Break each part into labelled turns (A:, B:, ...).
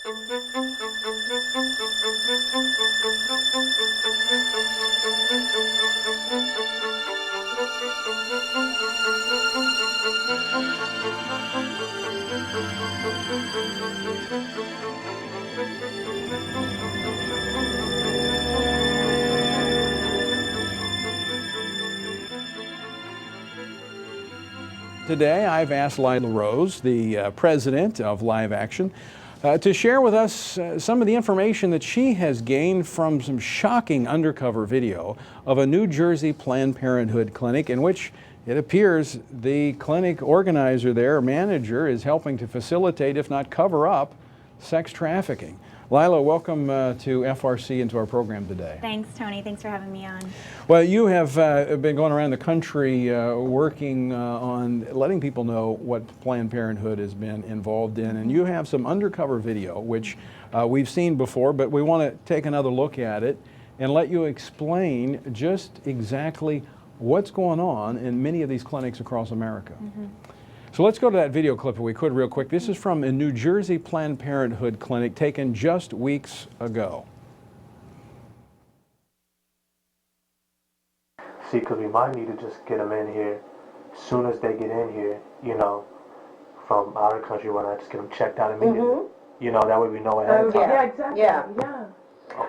A: Today, I've asked Lila Rose, the president of Live Action, to share with us some of the information that she has gained from some shocking undercover video of a New Jersey Planned Parenthood clinic in which it appears the clinic organizer there, manager, is helping to facilitate, if not cover up, sex trafficking. Lila, welcome to FRC and to our program today.
B: Thanks, Tony. Thanks for having me on.
A: Well, you have been going around the country working on letting people know what Planned Parenthood has been involved in, and you have some undercover video, which we've seen before, but we want to take another look at it and let you explain just exactly what's going on in many of these clinics across America. So let's go to that video clip if we could real quick. This is from a New Jersey Planned Parenthood clinic taken just weeks ago.
C: See, because we might need to just get them in here as soon as they get in here, you know, from out of the country, why not just get them checked out immediately? You know, that way we know ahead of time.
D: Yeah, exactly. Yeah.
C: Okay.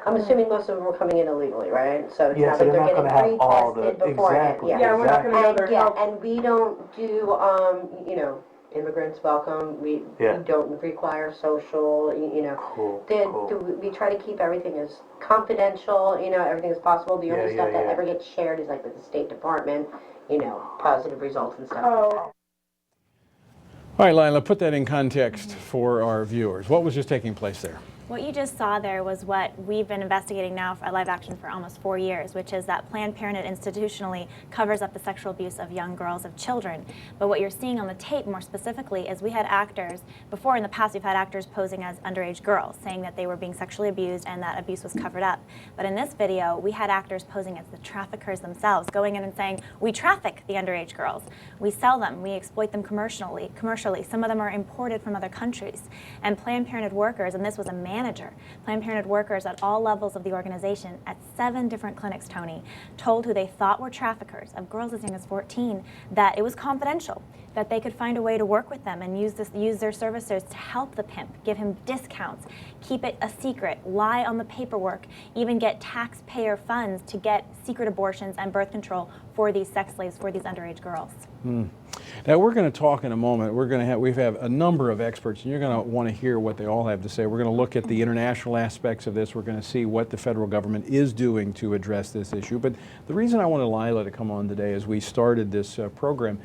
D: I'm assuming most of them were coming in illegally, right? So it's
C: Yeah,
D: not
C: so
D: like
C: they're
D: they're
C: not
D: getting
C: going to have all the,
D: pre-tested beforehand.
C: exactly.
D: Yeah,
E: we're not going to know their health.
D: and we don't do, you know, immigrants welcome. We don't require social, you know.
C: Cool.
D: We try to keep everything as confidential, you know, everything as possible. The only stuff that ever gets shared is like with the State Department, you know, positive results and stuff like that.
A: All right, Lila, put that in context for our viewers. What was just taking place there?
B: What you just saw there was what we've been investigating now at Live Action for almost 4 years, which is that Planned Parenthood institutionally covers up the sexual abuse of young girls, of children. But what you're seeing on the tape more specifically is we had actors, before in the past we've had actors posing as underage girls, saying that they were being sexually abused and that abuse was covered up. But in this video, we had actors posing as the traffickers themselves, going in and saying, we traffic the underage girls. We sell them, we exploit them commercially. Some of them are imported from other countries. And Planned Parenthood workers, and this was a manager, Planned Parenthood workers at all levels of the organization at 7 different clinics, Tony, told who they thought were traffickers of girls as young as 14 that it was confidential, that they could find a way to work with them and use their services to help the pimp, give him discounts, keep it a secret, lie on the paperwork, even get taxpayer funds to get secret abortions and birth control for these sex slaves, for these underage girls.
A: Now we're going to talk in a moment. We have a number of experts, and you're going to want to hear what they all have to say. We're going to look at the international aspects of this. We're going to see what the federal government is doing to address this issue. But the reason I wanted Lila to come on today as we started this program,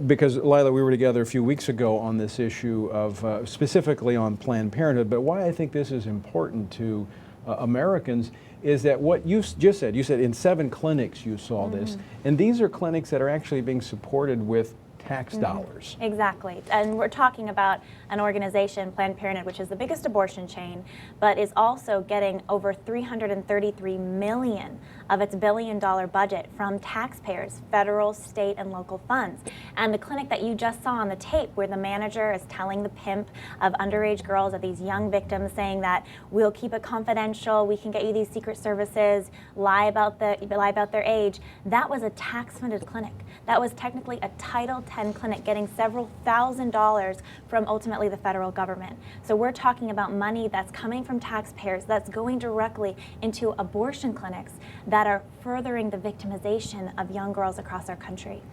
A: because Lila, we were together a few weeks ago on this issue of specifically on Planned Parenthood. But why I think this is important to Americans is that what you just said, in 7 clinics you saw this, and these are clinics that are actually being supported with tax dollars.
B: Exactly. And we're talking about an organization, Planned Parenthood, which is the biggest abortion chain, but is also getting over $333 million of its billion-dollar budget from taxpayers, federal, state, and local funds. And the clinic that you just saw on the tape, where the manager is telling the pimp of underage girls, of these young victims, saying that we'll keep it confidential, we can get you these secret services, lie about their age, that was a tax-funded clinic. That was technically a Title X clinic getting several $1,000s from ultimately the federal government. So we're talking about money that's coming from taxpayers that's going directly into abortion clinics that are furthering the victimization of young girls across our country.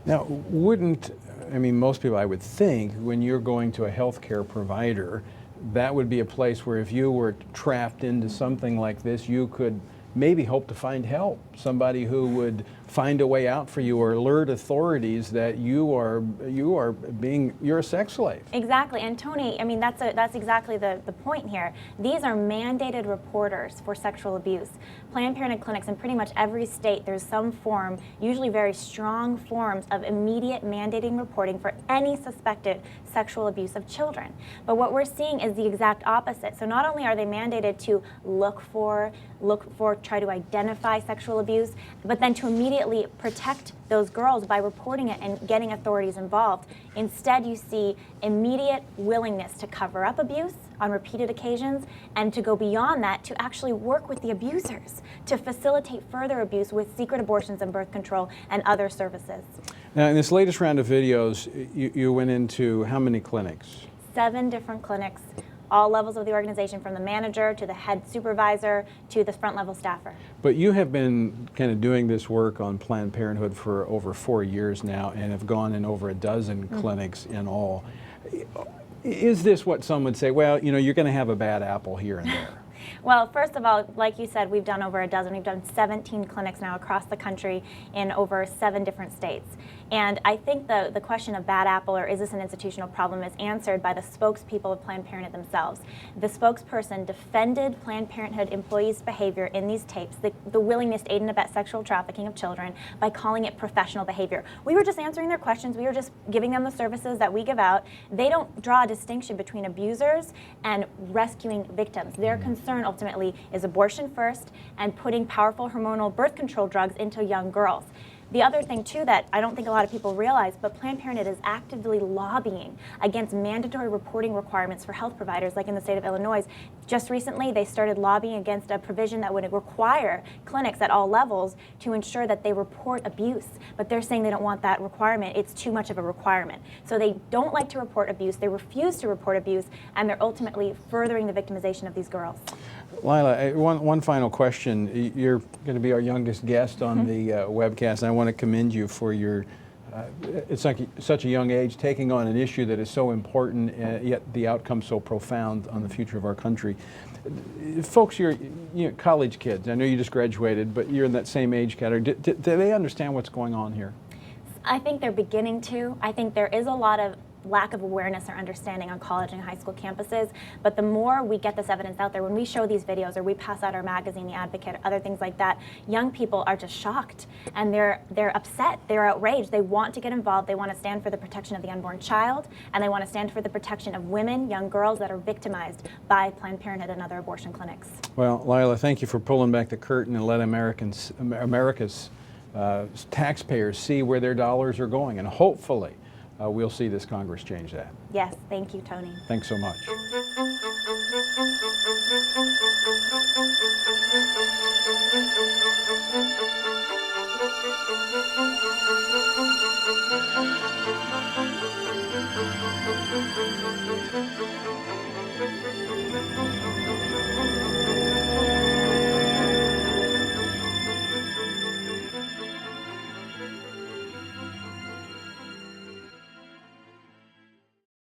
A: Now, most people, I would think, when you're going to a healthcare provider, that would be a place where if you were trapped into something like this, you could maybe hope to find help, somebody who would find a way out for you or alert authorities that you're a sex slave.
B: Exactly, and Tony, I mean, that's exactly the point here. These are mandated reporters for sexual abuse. Planned Parenthood clinics in pretty much every state, there's some form, usually very strong forms of immediate mandating reporting for any suspected sexual abuse of children. But what we're seeing is the exact opposite. So not only are they mandated to look for, try to identify sexual abuse, but then to immediately protect those girls by reporting it and getting authorities involved. Instead, you see immediate willingness to cover up abuse on repeated occasions and to go beyond that to actually work with the abusers to facilitate further abuse with secret abortions and birth control and other services.
A: Now, in this latest round of videos, you went into how many clinics?
B: 7 different clinics, all levels of the organization, from the manager to the head supervisor to the front level staffer.
A: But you have been kind of doing this work on Planned Parenthood for over 4 years now and have gone in over a dozen clinics in all. Is this what some would say, well, you know, you're going to have a bad apple here and there?
B: Well, first of all, like you said, we've done over a dozen. We've done 17 clinics now across the country in over 7 different states. And I think the question of bad apple or is this an institutional problem is answered by the spokespeople of Planned Parenthood themselves. The spokesperson defended Planned Parenthood employees' behavior in these tapes, the willingness to aid and abet sexual trafficking of children, by calling it professional behavior. We were just answering their questions. We were just giving them the services that we give out. They don't draw a distinction between abusers and rescuing victims. Their concern ultimately is abortion first and putting powerful hormonal birth control drugs into young girls. The other thing, too, that I don't think a lot of people realize, but Planned Parenthood is actively lobbying against mandatory reporting requirements for health providers, like in the state of Illinois. Just recently, they started lobbying against a provision that would require clinics at all levels to ensure that they report abuse. But they're saying they don't want that requirement. It's too much of a requirement. So they don't like to report abuse. They refuse to report abuse, and they're ultimately furthering the victimization of these girls.
A: Lila, one final question. You're going to be our youngest guest on the webcast, and I want to commend you for your, it's like such a young age, taking on an issue that is so important, yet the outcome so profound on the future of our country. Folks, you're college kids. I know you just graduated, but you're in that same age category. Do they understand what's going on here?
B: I think they're beginning to. I think there is a lot of lack of awareness or understanding on college and high school campuses, but the more we get this evidence out there, when we show these videos or we pass out our magazine, The Advocate, other things like that, young people are just shocked and they're upset, they're outraged, they want to get involved, they want to stand for the protection of the unborn child, and they want to stand for the protection of women, young girls that are victimized by Planned Parenthood and other abortion clinics.
A: Well, Lila, thank you for pulling back the curtain and let America's taxpayers see where their dollars are going, and hopefully we'll see this Congress change that.
B: Yes, thank you, Tony.
A: Thanks so much.